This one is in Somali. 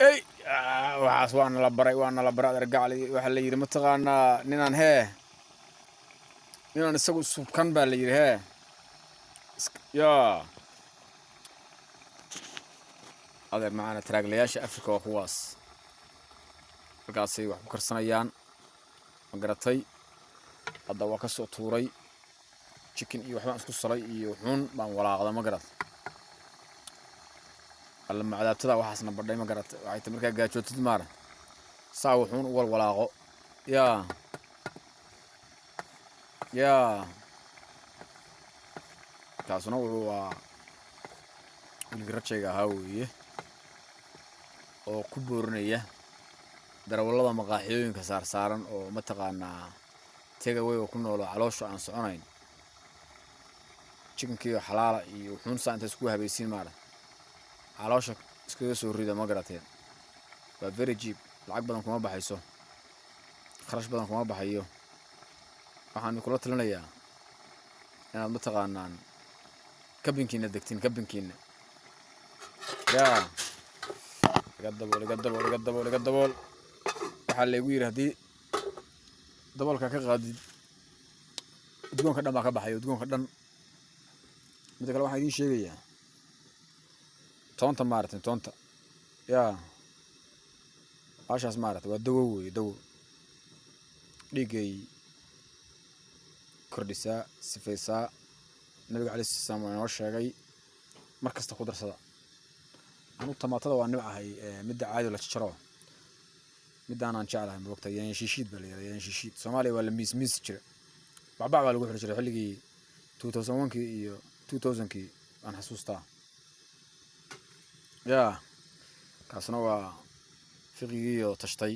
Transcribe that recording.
اي waxaas waana la baray argacli waxa la yiri ma taqaanaa ninaan isagu subkan baa la yiri yaa adeer macana taraaglayaasha Afrika waa kuwaas markaasay wax ku karsanayaan ma garatay hadda waa ka soo tuuray chicken iyo waxbaan isku salay iyo xun baan walaaqada ma garat alla macdaabtada waxaasna badhay ma garat waxay tahay markaa gaajootid maar saa wuxuun u walaaqo yaa taasuna waa ilgarajayga ahaa weeye oo ku boorinaya darawallada maqaaxiyooyinka saarsaaran oo ma taqaanaa takeaway oo ku nool caloosha aan soconayn chickenkii xalaala iyo wuxuun saa inta isku habaysiin maar caloosha iskaga soo rida ma garateen waa very cheap lacag badan kuma baxayso kharash badan kuma baxayo waxaan kula talinayaa inaad ma taqaanaan kabinkiina degtiin kabinkiina yaa laga dabool waxaa lagu yiri hadii daboolka ka qaadid udgoonka dhan baa ka baxayo udgoonka dhan mid kale waxaan idin sheegayaa toonta maartay toonta yaa ashas maartay waa dawo weey dawo dhigay kordhisa sifaysa nabiga cali salaam oo sheegay markasta ku darsada anu tamatada waa nimcahay mid caadi la jaro midaan aan jeclahay ma waqtiga yaan shiishid bal yaan shiishid Soomaaliya waa la miis jira bacbaa lagu xiri jiray xilligii 2001 iyo 2000 aan xasuustaa yaa kaasna waa fiqigii oo tashtay